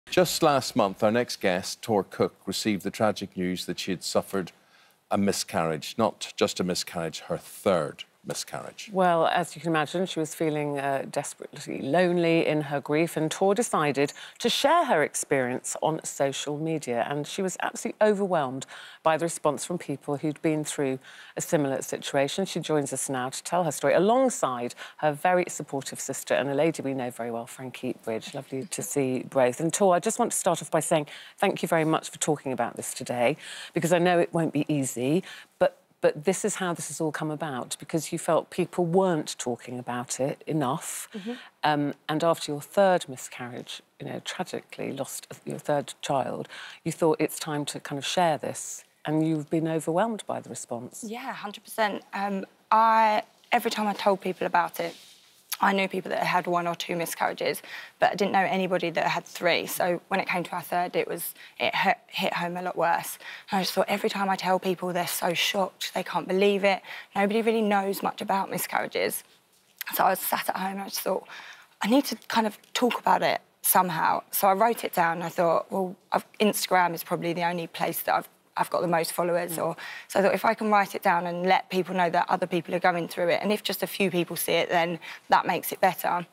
Just last month, our next guest, Tor Cook, received the tragic news that she had suffered a miscarriage. Not just a miscarriage, her third miscarriage. Well, as you can imagine, she was feeling desperately lonely in her grief, and Tor decided to share her experience on social media, and she was absolutely overwhelmed by the response from people who'd been through a similar situation. She joins us now to tell her story alongside her very supportive sister and a lady we know very well, Frankie. Lovely to see both. And Tor, I just want to start off by saying thank you very much for talking about this today, because I know it won't be easy, but this is how this has all come about, because you felt people weren't talking about it enough. And after your third miscarriage, you know, tragically lost your third child, you thought it's time to kind of share this, and you've been overwhelmed by the response. Yeah, 100%. Every time I told people about it, I knew people that had 1 or 2 miscarriages, but I didn't know anybody that had 3. So when it came to our third, it hit home a lot worse. And I just thought every time I tell people, they're so shocked, they can't believe it. Nobody really knows much about miscarriages. So I was sat at home and I just thought, I need to kind of talk about it somehow. So I wrote it down and I thought, well, Instagram is probably the only place that I've got the most followers. So I thought if I can write it down and let people know that other people are going through it, and if just a few people see it, then that makes it better.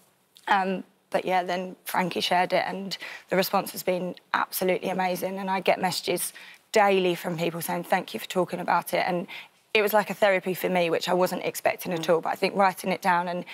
But yeah, then Frankie shared it and the response has been absolutely amazing, and I get messages daily from people saying thank you for talking about it, and it was like a therapy for me, which I wasn't expecting at all. But I think writing it down and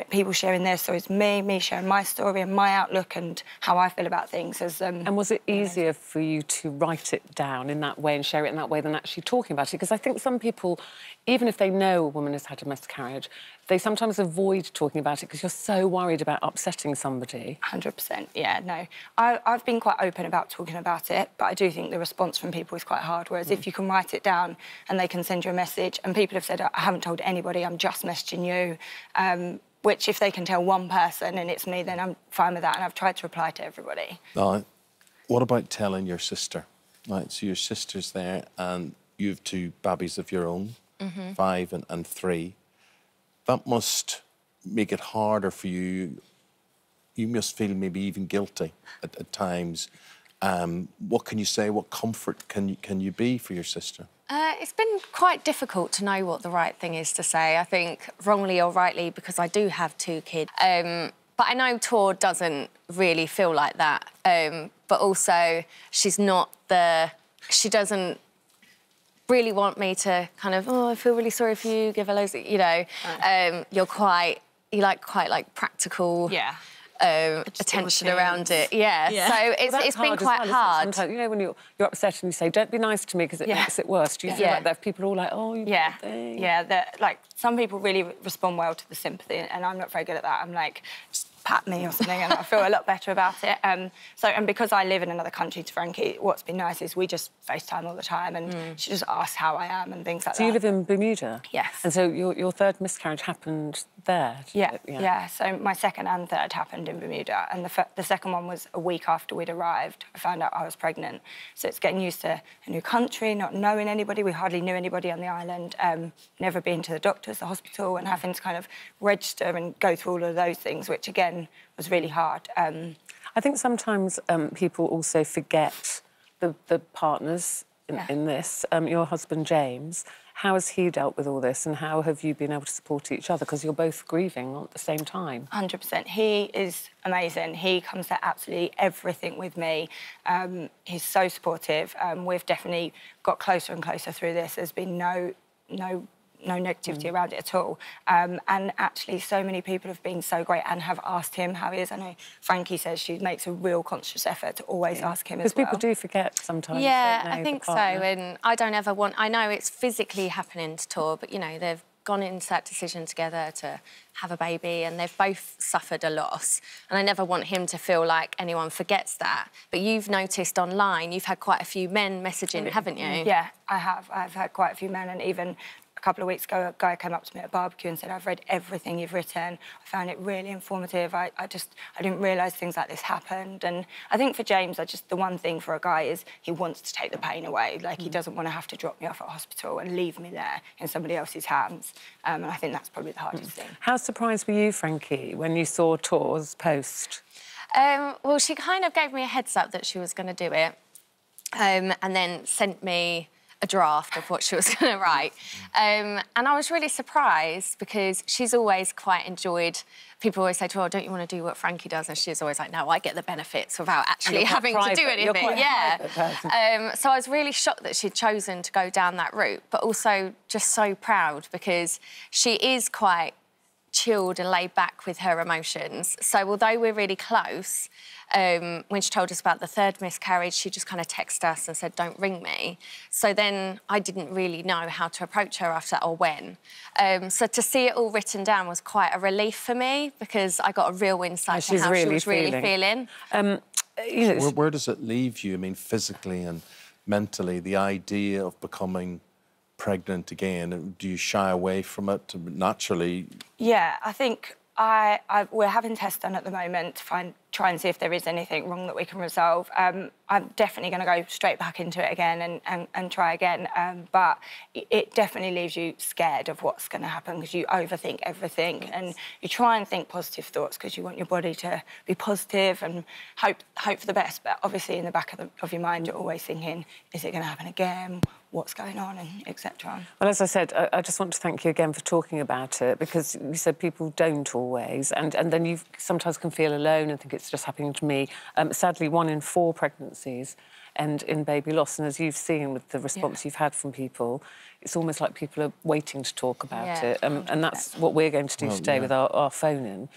people sharing their stories, me sharing my story and my outlook and how I feel about things. And was it easier for you to write it down in that way and share it in that way than actually talking about it? Because I think some people, even if they know a woman has had a miscarriage, they sometimes avoid talking about it because you're so worried about upsetting somebody. 100%, yeah, no. I've been quite open about talking about it, but I do think the response from people is quite hard, whereas if you can write it down and they can send you a message, and people have said, I haven't told anybody, I'm just messaging you, which if they can tell one person and it's me, then I'm fine with that, and I've tried to reply to everybody. What about telling your sister? Right, so your sister's there and you have 2 babbies of your own, 5 and 3. That must make it harder for you. You must feel maybe even guilty at times. What can you say? What comfort can you be for your sister? It's been quite difficult to know what the right thing is to say, I think, wrongly or rightly, because I do have 2 kids. But I know Tor doesn't really feel like that. But also, she's not she doesn't really want me to kind of, oh, I feel really sorry for you, give her loads of, you know. You like quite practical... Yeah. Attention around it, yeah. So it's been quite hard. Sometimes, you know, when you're upset and you say, don't be nice to me because it makes it worse. Do you feel like that? People are all like, oh, you poor thing. Yeah, like, some people really respond well to the sympathy, and I'm not very good at that. I'm like, just pat me or something, and I feel a lot better about it. And because I live in another country to Frankie, what's been nice is we just FaceTime all the time, and she just asks how I am and things like that. So you live in Bermuda? Yes. And so your third miscarriage happened there? Yeah. So my second and third happened in Bermuda, and the second one was a week after we'd arrived. I found out I was pregnant. So it's getting used to a new country, not knowing anybody. We hardly knew anybody on the island, never been to the doctors, the hospital, and having to kind of register and go through all of those things, which, again, was really hard. I think sometimes people also forget the partners in this. Your husband, James, how has he dealt with all this, and how have you been able to support each other? Because you're both grieving at the same time. 100%. He is amazing. He comes to absolutely everything with me. He's so supportive. We've definitely got closer and closer through this. There's been no negativity around it at all. And actually, so many people have been so great and have asked him how he is. I know Frankie says she makes a real conscious effort to always ask him as well. Because people do forget sometimes, yeah, don't they, I think so, and I don't ever want... I know it's physically happening to Tor, but, you know, they've gone into that decision together to have a baby, and they've both suffered a loss, and I never want him to feel like anyone forgets that. But you've noticed online, you've had quite a few men messaging, haven't you? Yeah, I have. I've had quite a few men, and even a couple of weeks ago, a guy came up to me at a barbecue and said, I've read everything you've written. I found it really informative. I didn't realise things like this happened. And I think for James, the one thing for a guy is he wants to take the pain away. Like, he doesn't want to have to drop me off at hospital and leave me there in somebody else's hands. And I think that's probably the hardest thing. How surprised were you, Frankie, when you saw Tor's post? Well, she kind of gave me a heads up that she was going to do it, and then sent me a draft of what she was going to write. And I was really surprised because she's always quite enjoyed... People always say to her, oh, don't you want to do what Frankie does? And she's always like, no, I get the benefits without actually having to do anything. Yeah. So I was really shocked that she'd chosen to go down that route, but also just so proud because she is quite chilled and laid back with her emotions. So although we're really close, when she told us about the third miscarriage, she just kind of texted us and said, don't ring me. So then I didn't really know how to approach her after that or when. So to see it all written down was quite a relief for me because I got a real insight to how she was really feeling. You know, where does it leave you? I mean, physically and mentally, the idea of becoming pregnant again, do you shy away from it naturally? Yeah, I think we're having tests done at the moment to try and see if there is anything wrong that we can resolve. I'm definitely going to go straight back into it again and try again, but it definitely leaves you scared of what's going to happen because you overthink everything and you try and think positive thoughts because you want your body to be positive and hope for the best, but obviously in the back of your mind you're always thinking, is it going to happen again? What's going on, and etc. Well, as I said, I just want to thank you again for talking about it because you said people don't always, and then you sometimes can feel alone and think it's just happening to me. Sadly, 1 in 4 pregnancies end in baby loss, and as you've seen with the response you've had from people, it's almost like people are waiting to talk about it, and that's what we're going to do today with our phone-in.